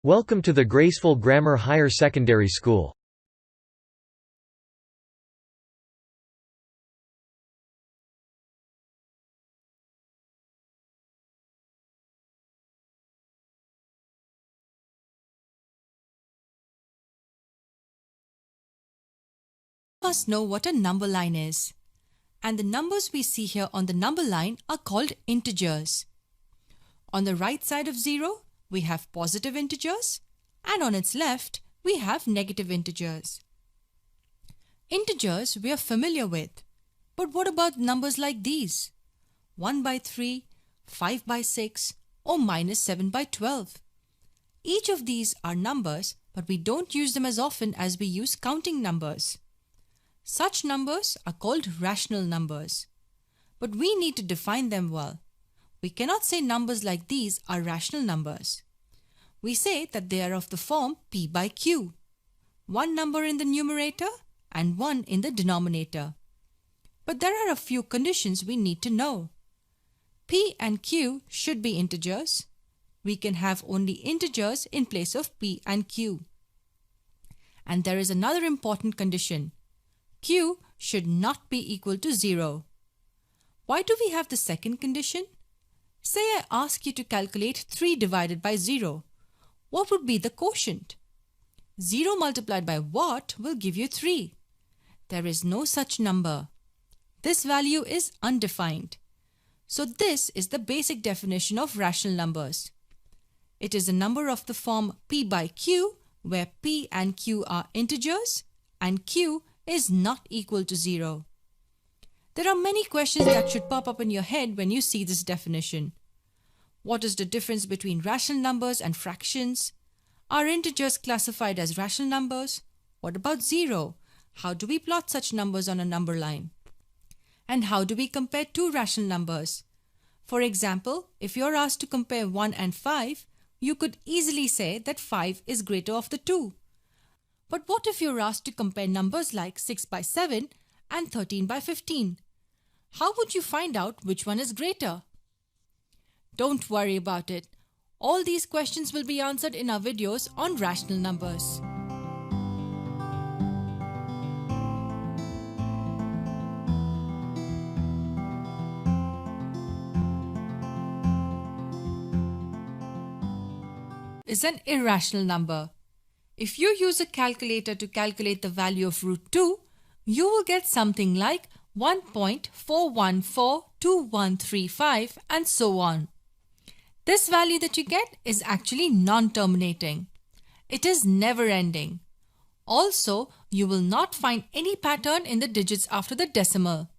Welcome to the Graceful Grammar Higher Secondary School. Must know what a number line is. And the numbers we see here on the number line are called integers. On the right side of 0, we have positive integers, and on its left, we have negative integers. Integers we are familiar with, but what about numbers like these? 1 by 3, 5 by 6, or minus 7 by 12. Each of these are numbers, but we don't use them as often as we use counting numbers. Such numbers are called rational numbers. But we need to define them well. We cannot say numbers like these are rational numbers. We say that they are of the form p by q. One number in the numerator and one in the denominator. But there are a few conditions we need to know. P and q should be integers. We can have only integers in place of p and q. And there is another important condition. Q should not be equal to 0. Why do we have the second condition? Say I ask you to calculate 3 divided by 0. What would be the quotient? 0 multiplied by what will give you 3? There is no such number. This value is undefined. So this is the basic definition of rational numbers. It is a number of the form p by q, where p and q are integers and q is not equal to 0. There are many questions that should pop up in your head when you see this definition. What is the difference between rational numbers and fractions? Are integers classified as rational numbers? What about 0? How do we plot such numbers on a number line? And how do we compare two rational numbers? For example, if you're asked to compare 1 and 5, you could easily say that 5 is greater of the 2. But what if you're asked to compare numbers like 6 by 7 and 13 by 15? How would you find out which one is greater? Don't worry about it. All these questions will be answered in our videos on rational numbers. Is an irrational number. If you use a calculator to calculate the value of root 2, you will get something like 1.4142135 and so on. This value that you get is actually non-terminating. It is never-ending. Also, you will not find any pattern in the digits after the decimal.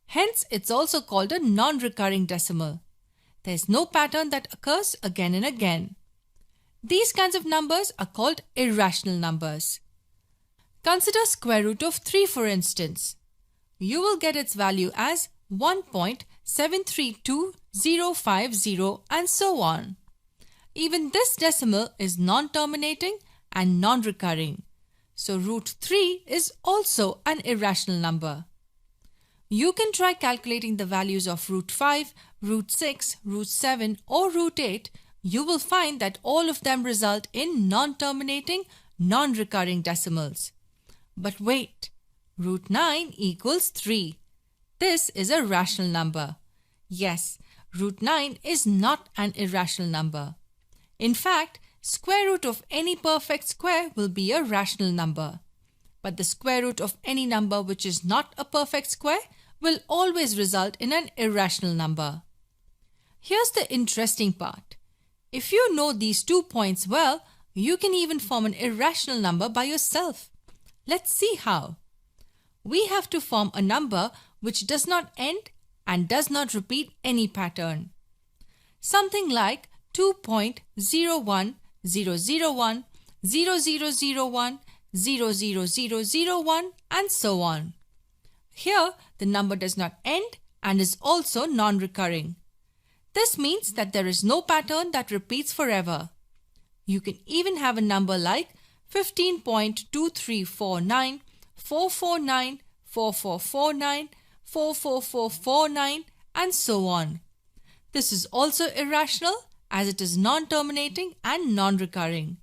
Hence, it's also called a non-recurring decimal. There is no pattern that occurs again and again. These kinds of numbers are called irrational numbers. Consider square root of 3 for instance. You will get its value as 1.732050 and so on. Even this decimal is non-terminating and non-recurring. So root 3 is also an irrational number. You can try calculating the values of root 5, root 6, root 7 or root 8. You will find that all of them result in non-terminating, non-recurring decimals. But wait, root 9 equals 3. This is a rational number. Yes, root 9 is not an irrational number. In fact, square root of any perfect square will be a rational number. But the square root of any number which is not a perfect square will always result in an irrational number. Here's the interesting part. If you know these 2 points well, you can even form an irrational number by yourself. Let's see how. We have to form a number which does not end and does not repeat any pattern. Something like 2.01001, 0001, 00001 and so on. Here, the number does not end and is also non-recurring. This means that there is no pattern that repeats forever. You can even have a number like 15.2349, 449, 4449, 44449 and so on. This is also irrational as it is non-terminating and non-recurring.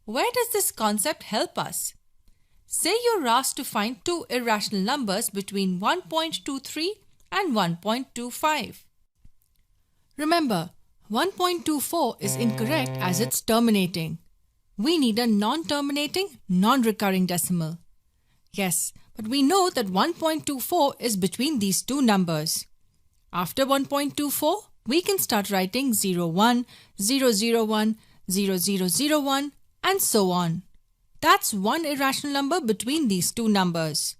Where does this concept help us? Say you're asked to find two irrational numbers between 1.23 and 1.25. Remember, 1.24 is incorrect as it's terminating. We need a non-terminating, non-recurring decimal. Yes, but we know that 1.24 is between these two numbers. After 1.24, we can start writing 01, 001, 0001 and so on. That's one irrational number between these two numbers.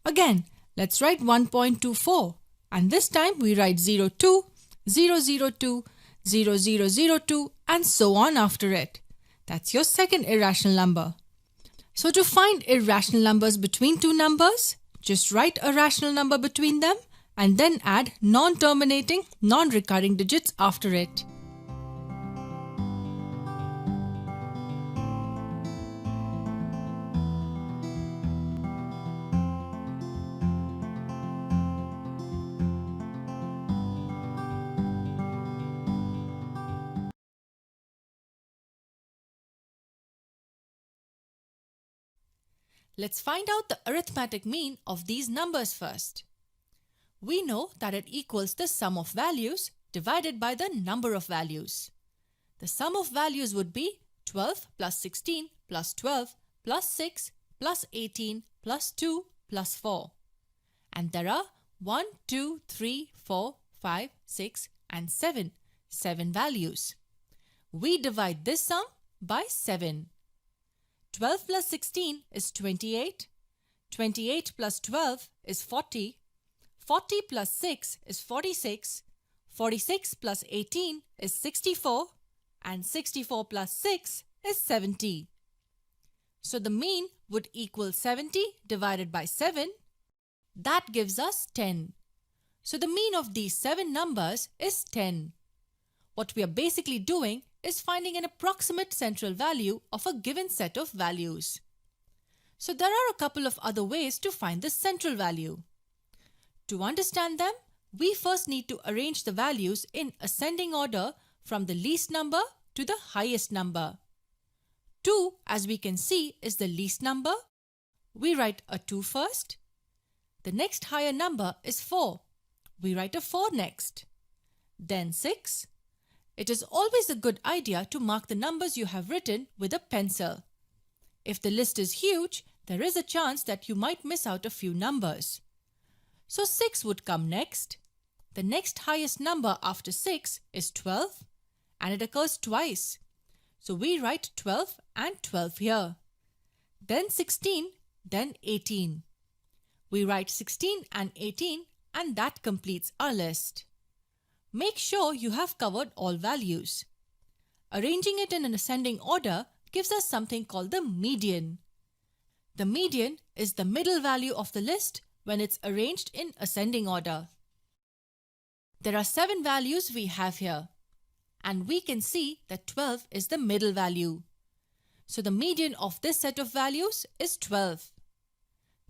Again, let's write 1.24 and this time we write 02, 002, 0002 and so on after it. That's your second irrational number. So to find irrational numbers between two numbers, just write a rational number between them and then add non-terminating, non-recurring digits after it. Let's find out the arithmetic mean of these numbers first. We know that it equals the sum of values divided by the number of values. The sum of values would be 12 plus 16 plus 12 plus 6 plus 18 plus 2 plus 4. And there are 1, 2, 3, 4, 5, 6 and 7 values. We divide this sum by 7. 12 plus 16 is 28, 28 plus 12 is 40, 40 plus 6 is 46, 46 plus 18 is 64 and 64 plus 6 is 70. So the mean would equal 70 divided by 7. That gives us 10. So the mean of these 7 numbers is 10. What we are basically doing is finding an approximate central value of a given set of values. So there are a couple of other ways to find the central value. To understand them, we first need to arrange the values in ascending order from the least number to the highest number. 2, as we can see, is the least number. We write a 2 first. The next higher number is 4. We write a 4 next. Then 6. It is always a good idea to mark the numbers you have written with a pencil. If the list is huge, there is a chance that you might miss out a few numbers. So 6 would come next. The next highest number after 6 is 12 and it occurs twice. So we write 12 and 12 here. Then 16, then 18. We write 16 and 18 and that completes our list. Make sure you have covered all values. Arranging it in an ascending order gives us something called the median. The median is the middle value of the list when it's arranged in ascending order. There are 7 values we have here, and we can see that 12 is the middle value. So the median of this set of values is 12.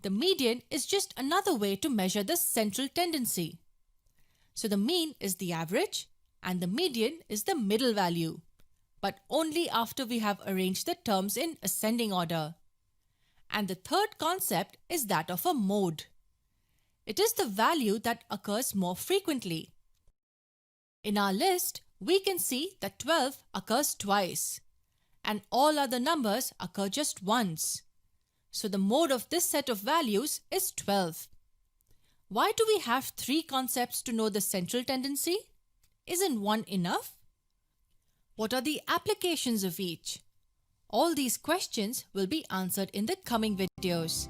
The median is just another way to measure the central tendency. So the mean is the average and the median is the middle value, but only after we have arranged the terms in ascending order. And the third concept is that of a mode. It is the value that occurs more frequently. In our list, we can see that 12 occurs twice and all other numbers occur just once. So the mode of this set of values is 12. Why do we have 3 concepts to know the central tendency? Isn't one enough? What are the applications of each? All these questions will be answered in the coming videos.